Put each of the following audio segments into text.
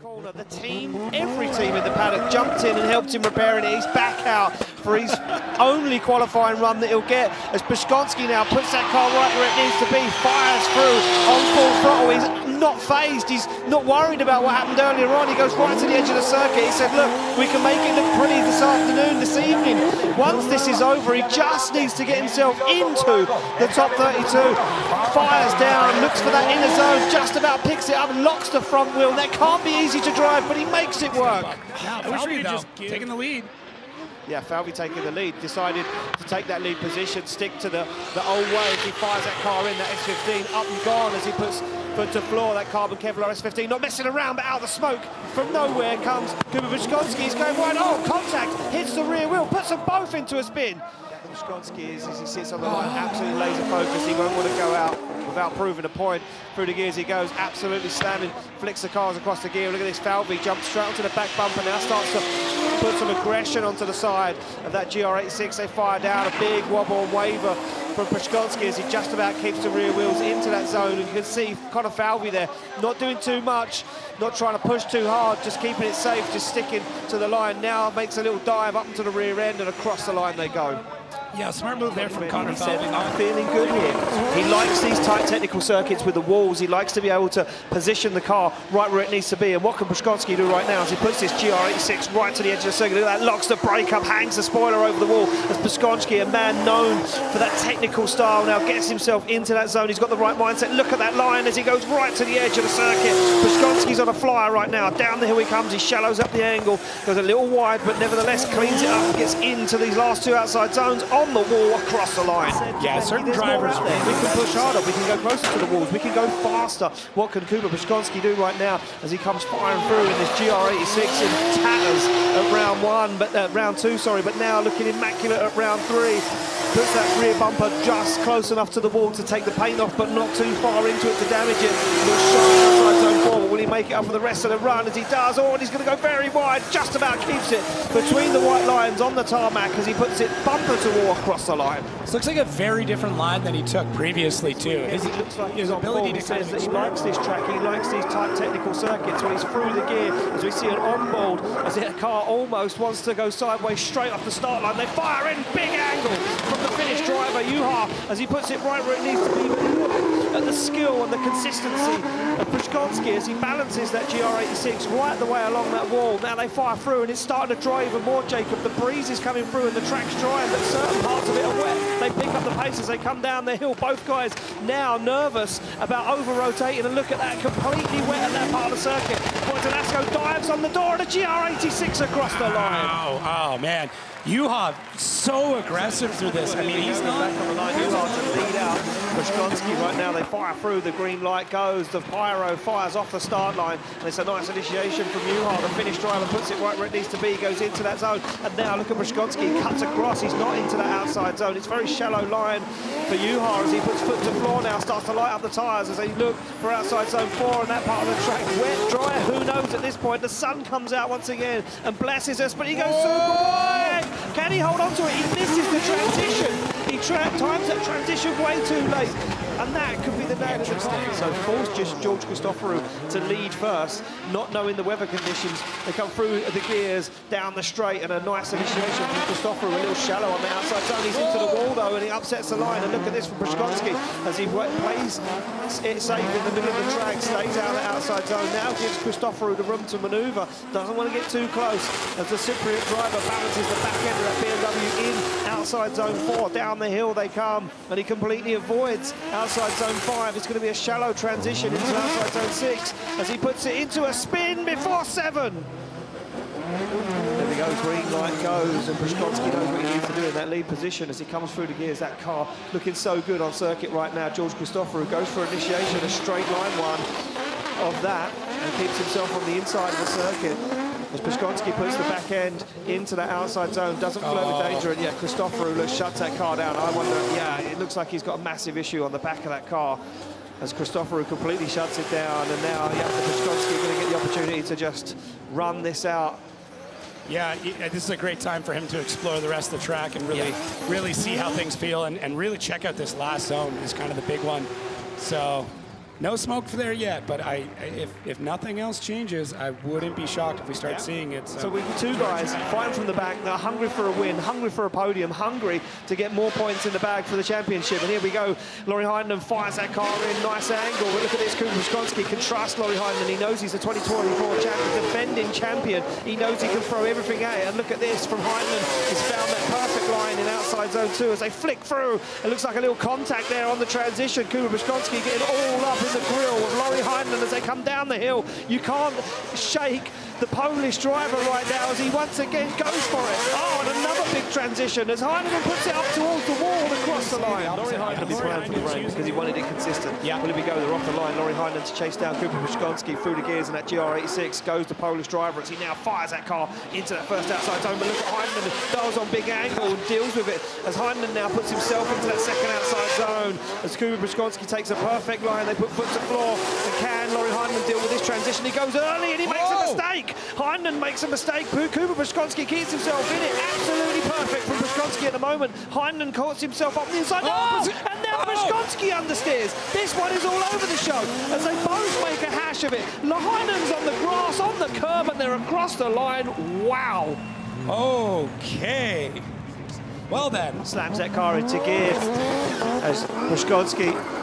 corner, the team, every team in the paddock jumped in and helped him repairing it. He's back out for his only qualifying run that he'll get as Przygoński now puts that car right where it needs to be, fires through on full throttle. He's not phased, he's not worried about what happened earlier on. He goes right to the edge of the circuit. He said, look, we can make it look pretty this afternoon, this evening. Once this is over, he just needs to get himself into the top 32. Fires down, looks for that inner zone, just about picks it up, locks the front wheel. That can't be easy to drive, but he makes it work. Falvey just taking the lead. Yeah, Falvey taking the lead, decided to take that lead position, stick to the old way as he fires that car in, that S15, up and gone as he puts foot to floor, that carbon Kevlar S15, not messing around, but out of the smoke. From nowhere comes Jakub Przygoński. He's going wide, oh, contact, hits the rear wheel, puts them both into a spin. Przygoński is, as he sits on the line, absolutely laser focused. He won't want to go out without proving a point. Through the gears he goes, absolutely slamming, flicks the cars across the gear. Look at this, Falvey jumps straight onto the back bumper now, starts to put some aggression onto the side of that GR86. They fire down, a big wobble and waver from Przygoński as he just about keeps the rear wheels into that zone. And you can see Conor Falvey there, not doing too much, not trying to push too hard, just keeping it safe, just sticking to the line. Now makes a little dive up into the rear end and across the line they go. Yeah, smart move there from Conor Falvey. I'm feeling good here. He likes these tight technical circuits with the walls. He likes to be able to position the car right where it needs to be. And what can Przygoński do right now as he puts this GR86 right to the edge of the circuit? Look at that, locks the brake up, hangs the spoiler over the wall. As Przygoński, a man known for that technical style, now gets himself into that zone. He's got the right mindset. Look at that line as he goes right to the edge of the circuit. Przygoński's on a flyer right now. Down the hill he comes. He shallows up the angle. Goes a little wide, but nevertheless cleans it up and gets into these last two outside zones on the wall across the line. Yeah, certain drivers, we can push harder, we can go closer to the walls, we can go faster. What can Jakub Przygoński do right now as he comes firing through in this GR86 in tatters at round two, but now looking immaculate at round 3. Puts that rear bumper just close enough to the wall to take the paint off, but not too far into it to damage it. Looks shy outside zone 4, but will he make it up for the rest of the run? As he does, oh, and he's going to go very wide, just about keeps it between the white lines on the tarmac as he puts it bumper to wall across the line. This looks like a very different line than he took previously too. Yes, it looks like his ability to says that he likes this track, he likes these tight technical circuits when he's through the gear, as we see an on-board, as the car almost wants to go sideways straight off the start line. They fire in, big angle from the Finnish driver, Juha, as he puts it right where it needs to be. But look at the skill and the consistency of Przygoński as he balances that GR86 right the way along that wall. Now they fire through and it's starting to dry even more, Jacob. The breeze is coming through and the track's dry, but certain parts of it are wet. They pick up the pace as they come down the hill. Both guys now nervous about over-rotating, and look at that, completely wet at that part of the circuit. Pointanasco dives on the door and a GR86 across the line. Oh man. Juha so aggressive through this. I mean, he's not back on the line. Juha to lead out Przygoński right now. They fire through. The green light goes. The pyro fires off the start line, and it's a nice initiation from Juha. The Finnish driver puts it right where it needs to be. Goes into that zone, and now look at Przygoński. Cuts across. He's not into that outside zone. It's a very shallow line for Juha as he puts foot to floor now. Starts to light up the tyres as they look for outside zone 4 and that part of the track. Wet, dry. Who knows at this point? The sun comes out once again and blesses us, but he goes super wide. Can he hold on to it? He misses the transition. He times that transition way too late. And that could be the nail of the coffin. So forced just George Christoforou to lead first, not knowing the weather conditions. They come through the gears, down the straight, and a nice initiation from Christoforou, a little shallow on the outside zone. He's into the wall though, and he upsets the line. And look at this from Przygoński as he plays it safe in the middle of the track, stays out of the outside zone. Now gives Christoforou the room to manoeuvre. Doesn't want to get too close as the Cypriot driver balances the back end of that BMW in outside zone 4. Down the hill they come, and he completely avoids outside zone 5. It's going to be a shallow transition into outside zone 6 as he puts it into a spin before 7. There we go, green light goes, and Przygoński knows what he needs to do in that lead position as he comes through the gears. That car looking so good on circuit right now. George Christoforou goes for initiation, a straight line one of that, and keeps himself on the inside of the circuit. As Przygoński puts the back end into that outside zone, doesn't flirt with danger, and yeah, Christoforou shuts that car down. I wonder, yeah, it looks like he's got a massive issue on the back of that car as Christoforou completely shuts it down, and now Przygoński going to get the opportunity to just run this out. Yeah, this is a great time for him to explore the rest of the track and really see how things feel and really check out this last zone is kind of the big one. So No smoke there yet, but if nothing else changes, I wouldn't be shocked if we start seeing it. So we've got two guys fighting from the back. They're hungry for a win, hungry for a podium, hungry to get more points in the bag for the championship. And here we go. Laurie Heinen fires that car in, nice angle. But look at this, Jakub Przygoński can trust Laurie Heinen. He knows he's a 2024 champion, defending champion. He knows he can throw everything at it. And look at this from Heinen. He's found that perfect line in outside zone 2 as they flick through. It looks like a little contact there on the transition. Jakub Przygoński getting all up in the grill with Laurie Heinen as they come down the hill. You can't shake the Polish driver right now as he once again goes for it. Oh, and another big transition as Heinen puts it up towards the wall across the line. Laurie Heinen will be playing for the rain because he wanted it consistent. Yeah. Well, here we go, they're off the line. Laurie Heinen to chase down Jakub Przygoński through the gears, and that GR86 goes the Polish driver as he now fires that car into that first outside zone. But look at Heinen, dials on big angle and deals with it as Heinen now puts himself into that second outside zone. As Jakub Przygoński takes a perfect line, they put foot to floor. And can Laurie Heinen deal with this transition? He goes early and he makes a mistake. Heinen makes a mistake. Jakub Przygoński keeps himself in it. Absolutely perfect from Przygoński at the moment. Heinen caught himself up the inside. And now Przygoński understeers. This one is all over the show as they both make a hash of it. Heinen's on the grass, on the curb, and they're across the line. Wow. Okay. Well then. Slams that car into gear as Przygoński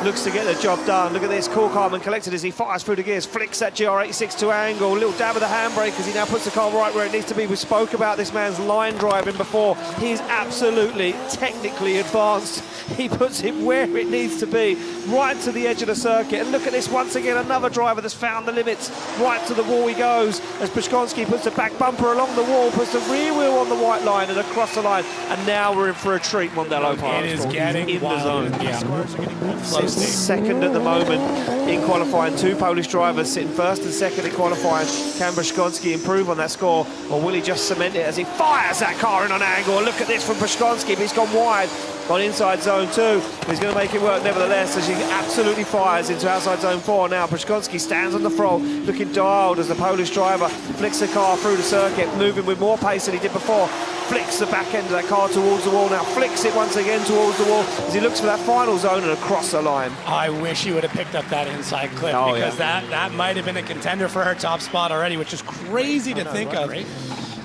looks to get the job done. Look at this, cool, calm and collected as he fires through the gears, flicks that GR86 to angle, little dab of the handbrake as he now puts the car right where it needs to be. We spoke about this man's line driving before. He's absolutely technically advanced. He puts it where it needs to be, right to the edge of the circuit. And look at this, once again, another driver that's found the limits. Right to the wall he goes as Przygoński puts the back bumper along the wall, puts the rear wheel on the white line and across the line. And now we're in for a treat, Mondello. It is getting in wild. the zone. Yeah. Second at the moment in qualifying. Two Polish drivers sitting first and second in qualifying. Can Przygoński improve on that score, or will he just cement it as he fires that car in on angle? Look at this from Przygoński, but he's gone wide on inside zone 2. He's going to make it work nevertheless as he absolutely fires into outside zone 4. Now Przygoński stands on the throttle, looking dialed as the Polish driver flicks the car through the circuit, moving with more pace than he did before. Flicks the back end of that car towards the wall, now flicks it once again towards the wall as he looks for that final zone and across the line. I wish he would have picked up that inside clip because that might have been a contender for her top spot already, which is crazy to think of.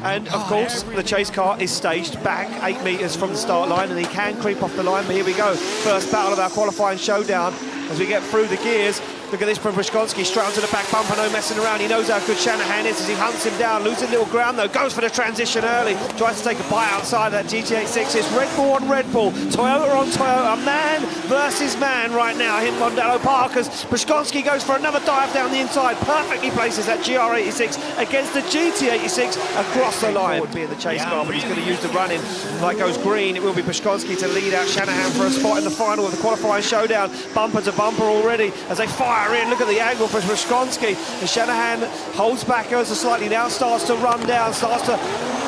And of course, the chase car is staged back 8 metres from the start line and he can creep off the line, but here we go. First battle of our qualifying showdown as we get through the gears. Look at this from Przygoński, straight onto the back bumper, no messing around. He knows how good Shanahan is as he hunts him down, losing little ground though, goes for the transition early, tries to take a bite outside of that GT86. It's Red Bull on Red Bull, Toyota on Toyota, man versus man right now in Mondello Park as Przygoński goes for another dive down the inside, perfectly places that GR86 against the GT86 across the line. Would be in the chase car, but he's going to use the run-in. Light goes green, it will be Przygoński to lead out Shanahan for a spot in the final of the qualifying showdown. Bumper to bumper already as they fire in. Look at the angle for Przygoński. And Shanahan holds back ever so slightly now, starts to run down, starts to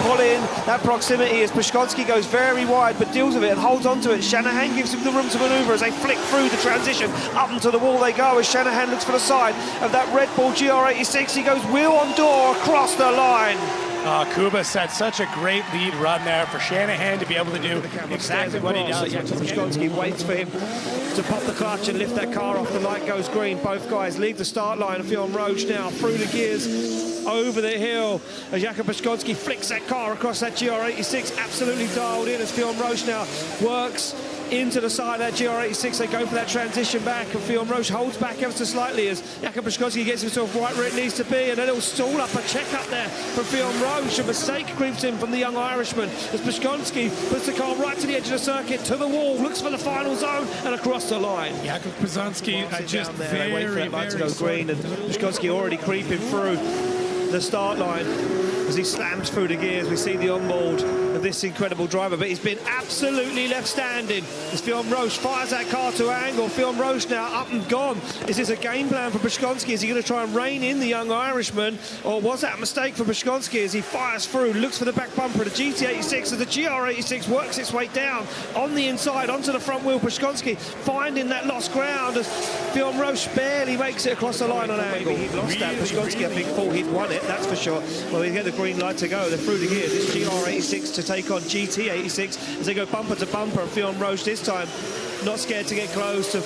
pull in that proximity as Przygoński goes very wide but deals with it and holds on to it. Shanahan gives him the room to manoeuvre as they flick through the transition. Up into the wall they go as Shanahan looks for the side of that Red Bull GR86. He goes wheel on door across the line. Kuba set such a great lead run there for Shanahan to be able to do exactly what he does. Przygoński waits for him to pop the clutch and lift that car off. The light goes green. Both guys leave the start line. Fionn Roche now through the gears over the hill as Jakub Przygoński flicks that car across that GR86. Absolutely dialed in as Fionn Roche now works into the side of that GR86. They go for that transition back and Fionn Roche holds back ever so slightly as Jakub Przygoński gets himself right where it needs to be, and a little stall up, a check up there from Fionn Roche. A mistake creeps in from the young Irishman as Przygoński puts the car right to the edge of the circuit, to the wall, looks for the final zone and across the line. Jakub Przygoński just very, wait for that light to go green, and Przygoński already creeping through the start line as he slams through the gears. We see the onboard of this incredible driver, but he's been absolutely left standing as Fionn Roche fires that car to angle. Fionn Roche now up and gone. Is this a game plan for Przygoński? Is he going to try and rein in the young Irishman, or was that a mistake for Przygoński as he fires through, looks for the back bumper of the GT86 as the GR86 works its way down on the inside onto the front wheel. Przygoński finding that lost ground as Fionn Roche barely makes it across the line on angle. He'd lost that. Przygoński, I think, thought he'd won it, that's for sure. Well, we get the green light to go. They're through the gears. It's GR86 to take on GT86 as they go bumper to bumper. Fionn Roche this time not scared to get close to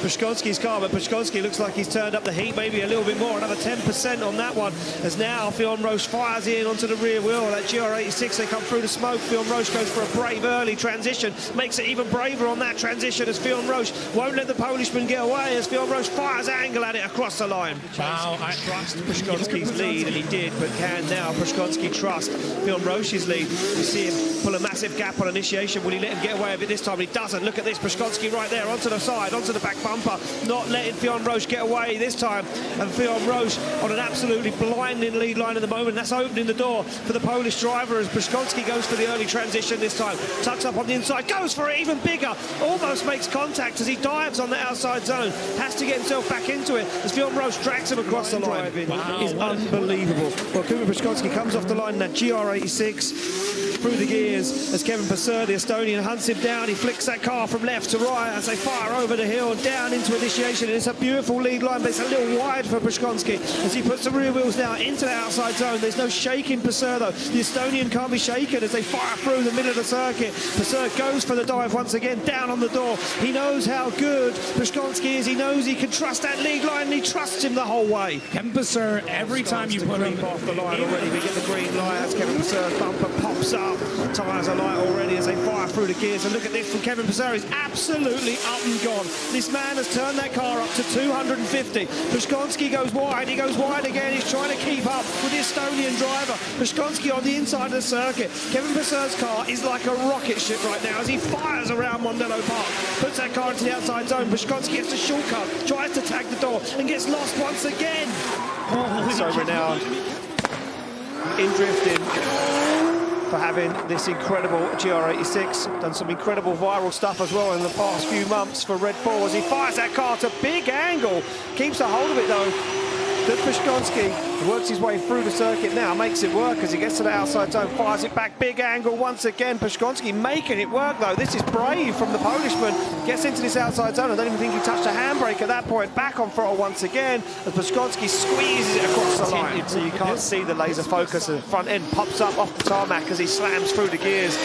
Przygoński's car, but Przygoński looks like he's turned up the heat maybe a little bit more, another 10% on that one, as now Fionn Roche fires in onto the rear wheel. That GR86, they come through the smoke. Fionn Roche goes for a brave early transition, makes it even braver on that transition as Fionn Roche won't let the Polishman get away, as Fionn Roche fires angle at it across the line. Wow, I trust Przygoński's lead, and he did, but can now Przygoński trust Fionn Roche's lead? We see him pull a massive gap on initiation. Will he let him get away with it this time? He doesn't. Look at this, Przygoński right there, onto the side, onto the back bumper, not letting Fionn Roche get away this time, and Fionn Roche on an absolutely blinding lead line at the moment. That's opening the door for the Polish driver as Przygoński goes for the early transition this time, tucks up on the inside, goes for it even bigger, almost makes contact as he dives on the outside zone, has to get himself back into it as Fionn Roche drags him across the line. Wow. Is unbelievable. Well, Jakub Przygoński comes off the line in that GR86 through the gears as Kevin Purser, the Estonian, hunts him down. He flicks that car from left to right as they fire over the hill and down into initiation. And it's a beautiful lead line, but it's a little wide for Przygoński as he puts the rear wheels now into the outside zone. There's no shaking Purser though. The Estonian can't be shaken as they fire through the middle of the circuit. Purser goes for the dive once again, down on the door. He knows how good Przygoński is. He knows he can trust that lead line, and he trusts him the whole way. Kevin Purser, every time you put him off the line already, we get the green light as Kevin Purser's bumper pops up. Tyres are light already as they fire through the gears. And look at this from Kevin Purser. He's absolutely up and gone. This man has turned that car up to 250. Przygoński goes wide. He goes wide again. He's trying to keep up with the Estonian driver. Przygoński on the inside of the circuit. Kevin Purser's car is like a rocket ship right now as he fires around Mondello Park. Puts that car into the outside zone. Przygoński gets a shortcut, tries to tag the door and gets lost once again. So we're now in drifting for having this incredible GR86. Done some incredible viral stuff as well in the past few months for Red Bull as he fires that car to big angle. Keeps a hold of it though. Good Przygoński works his way through the circuit now, makes it work as he gets to the outside zone, fires it back, big angle once again. Przygoński making it work though. This is brave from the Polishman. Gets into this outside zone. I don't even think he touched a handbrake at that point. Back on throttle once again as Przygoński squeezes it across the line. So you can't see the laser focus. The front end pops up off the tarmac as he slams through the gears.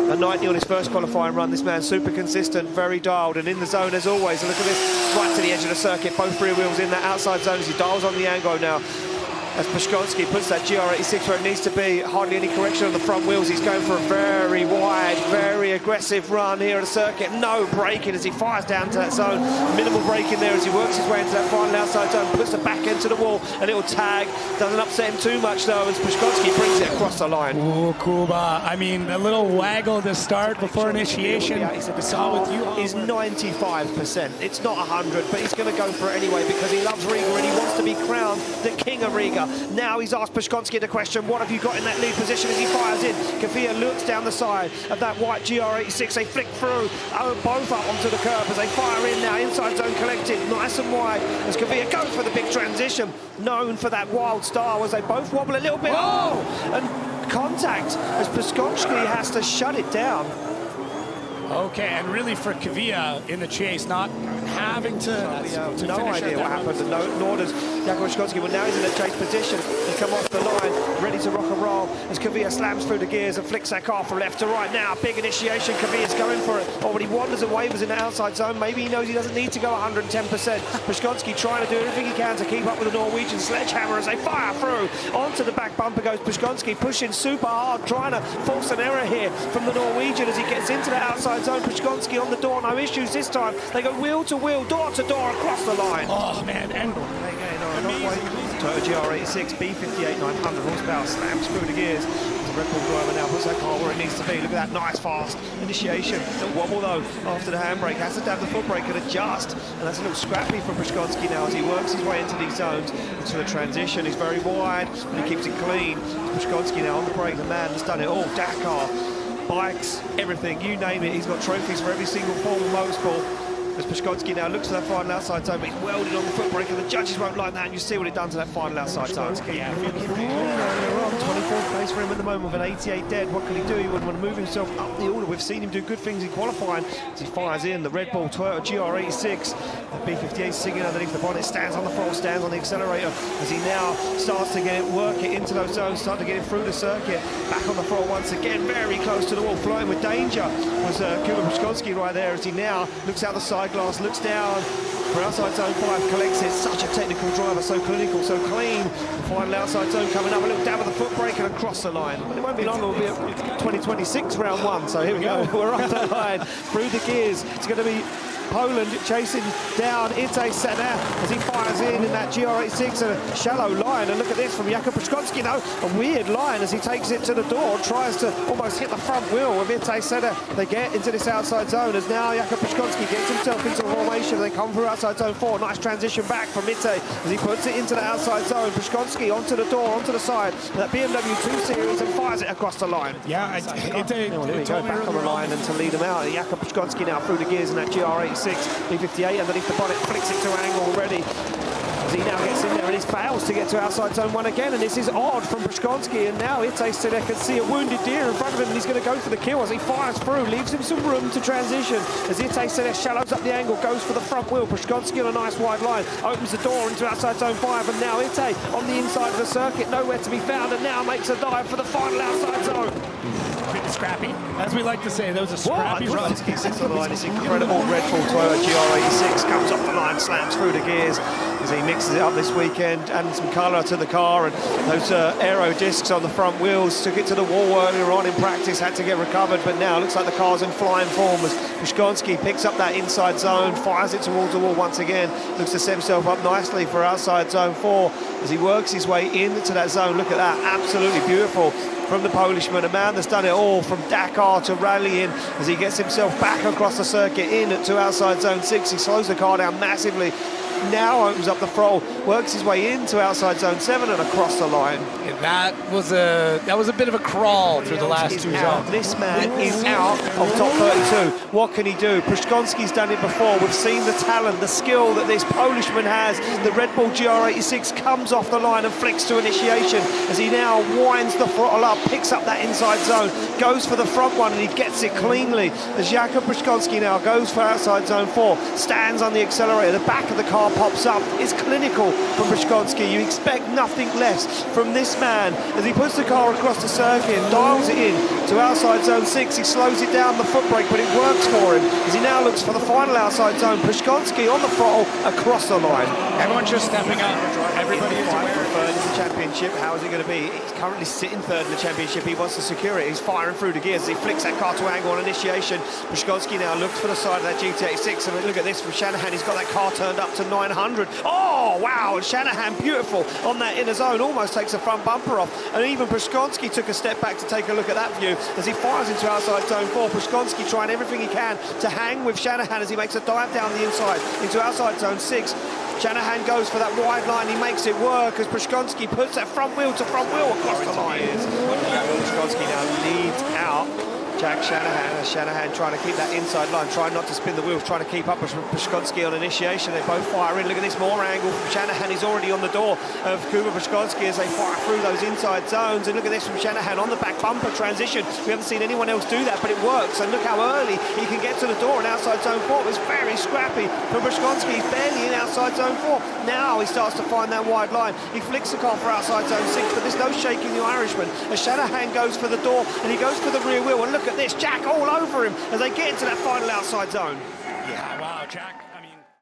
A 90 on his first qualifying run. This man super consistent, very dialed, and in the zone as always. And look at this, right to the edge of the circuit. Both rear wheels in that outside zone as he dials on the angle now. As Przygoński puts that GR86 where it needs to be, hardly any correction on the front wheels. He's going for a very wide, very aggressive run here at the circuit. No braking as he fires down to that zone. Minimal braking there as he works his way into that final outside zone, puts the back end to the wall, and little tag. Doesn't upset him too much though as Przygoński brings it across the line. Oh, Kuba. I mean, a little waggle to start before initiation. Yeah, he said the car is 95%. It's not 100, but he's going to go for it anyway because he loves Riga and he wants to be crowned the king of Riga. Now he's asked Przygoński the question, what have you got in that lead position as he fires in? Kvyat looks down the side of that white GR86. They flick through, both up onto the curb as they fire in now. Inside zone collected, nice and wide as Kvyat goes for the big transition. Known for that wild style as they both wobble a little bit. Oh! And contact as Przygoński has to shut it down. Okay, and really for Kvyat in the chase, not having to no idea what happened, and nor does Jakub Przygoński. Well, now he's in a chase position. He come off the line, ready to rock and roll as Kvyat slams through the gears and flicks that car from left to right. Now, big initiation. Kvyat's going for it. Oh, but he wanders and wavers in the outside zone. Maybe he knows he doesn't need to go 110%. Przygoński trying to do everything he can to keep up with the Norwegian sledgehammer as they fire through. Onto the back bumper goes Przygoński, pushing super hard, trying to force an error here from the Norwegian as he gets into the outside zone. Przygoński on the door, no issues this time. They go wheel to wheel, door to door across the line. Oh man, and Toyota GR86 B58 900 horsepower slams through the gears. The Red Bull driver now puts that car where it needs to be. Look at that nice fast initiation. Little wobble though after the handbrake. Has to dab the foot brake and adjust. And that's a little scrappy for Przygoński now as he works his way into these zones. Into the transition. He's very wide, but he keeps it clean. Przygoński now on the brake. The man has done it all. Dakar, bikes, everything, you name it. He's got trophies for every single form of motorsport. As Przygoński now looks to that final outside zone, but he's welded on the foot brake, and the judges won't like that, and you see what it done to that final outside zone. Yeah, 24th place for him at the moment with an 88 dead. What can he do? He would want to move himself up the order. We've seen him do good things in qualifying as he fires in the Red Bull Toyota GR86. The B58 singing underneath the bonnet, stands on the throttle, stands on the accelerator as he now starts to get it, work it into those zones, start to get it through the circuit. Back on the throttle once again, very close to the wall, flowing with danger was Jakub Przygoński right there as he now looks out the side. eyeglass, looks down for outside zone 5, collects it. Such a technical driver, so clinical, so clean. The final outside zone coming up, a little dab with the foot brake and across the line. But it won't be long, it'll be at 2026 round 1. So here we go, we're up the line, through the gears. It's going to be Poland chasing down Ite Sana as he fires in that GR86 and a shallow line. And look at this from Jakub Przygoński now, a weird line as he takes it to the door, tries to almost hit the front wheel of Ite Sana. They get into this outside zone as now Jakub Przygoński gets himself into a formation. They come through outside zone 4, nice transition back from Ite as he puts it into the outside zone. Przygoński onto the door, onto the side, that BMW 2 Series, and fires it across the line. Yeah, Ite go back on the line and to lead him out. Jakub Przygoński now through the gears in that GR86. B58 underneath the bonnet, flicks it to angle already. As he now gets in there and he fails to get to outside zone 1 again, and this is odd from Przygoński, and now Ite Sana can see a wounded deer in front of him and he's going to go for the kill as he fires through, leaves him some room to transition. As Ite Sana shallows up the angle, goes for the front wheel. Przygoński on a nice wide line, opens the door into outside zone 5, and now Ite on the inside of the circuit, nowhere to be found, and now makes a dive for the final outside zone. Scrappy, as we like to say, those are scrappy runs. He sits on the line, this incredible Red Bull Toyota GR86 comes off the line, slams through the gears as he mixes it up this weekend, adding some colour to the car, and those aero discs on the front wheels took it to the wall earlier on in practice, had to get recovered, but now looks like the car's in flying form as Przygoński picks up that inside zone, fires it towards the wall once again, looks to set himself up nicely for outside zone 4 as he works his way into that zone. Look at that, absolutely beautiful from the Polishman, a man that's done it all from Dakar to rallying as he gets himself back across the circuit in to outside zone 6. He slows the car down massively, now opens up the throttle, works his way into outside zone 7 and across the line. That was a bit of a crawl through the last 2 zones. This man is out of top 32. What can he do? Przygoński's done it before. We've seen the talent, the skill that this Polishman has. The Red Bull GR86 comes off the line and flicks to initiation as he now winds the throttle up, picks up that inside zone, goes for the front one, and he gets it cleanly as Jakub Przygoński now goes for outside zone 4, stands on the accelerator, the back of the car pops up. It's clinical from Przygoński. You expect nothing less from this man as he puts the car across the circuit and dials it in to outside zone 6. He slows it down the foot brake, but it works for him as he now looks for the final outside zone. Przygoński on the throttle across the line. Everyone's just stepping up. Everybody is aware. Third in the championship. How is it going to be? He's currently sitting third in the championship. He wants to secure it. He's firing through the gears as he flicks that car to angle on initiation. Przygoński now looks for the side of that GT86. I mean, look at this from Shanahan. He's got that car turned up to 900. Oh, wow. And Shanahan, beautiful on that inner zone. Almost takes the front bumper off. And even Przygoński took a step back to take a look at that view as he fires into outside zone 4. Przygoński trying everything he can to hang with Shanahan as he makes a dive down the inside into outside zone 6. Shanahan goes for that wide line, he makes it work as Przygoński puts that front wheel to front wheel across the line. Przygoński now leads out Jack Shanahan, as Shanahan trying to keep that inside line, trying not to spin the wheels, trying to keep up with Przygoński on initiation. They both fire in. Look at this, more angle from Shanahan. He's already on the door of Jakub Przygoński as they fire through those inside zones. And look at this from Shanahan on the back bumper transition. We haven't seen anyone else do that, but it works. And look how early he can get to the door and outside zone 4. It's very scrappy for Przygoński. He's barely in outside zone 4. Now he starts to find that wide line. He flicks the car for outside zone 6, but there's no shaking the Irishman as Shanahan goes for the door and he goes for the rear wheel. And look at this, Jack all over him as they get into that final outside zone. Yeah, wow, Jack.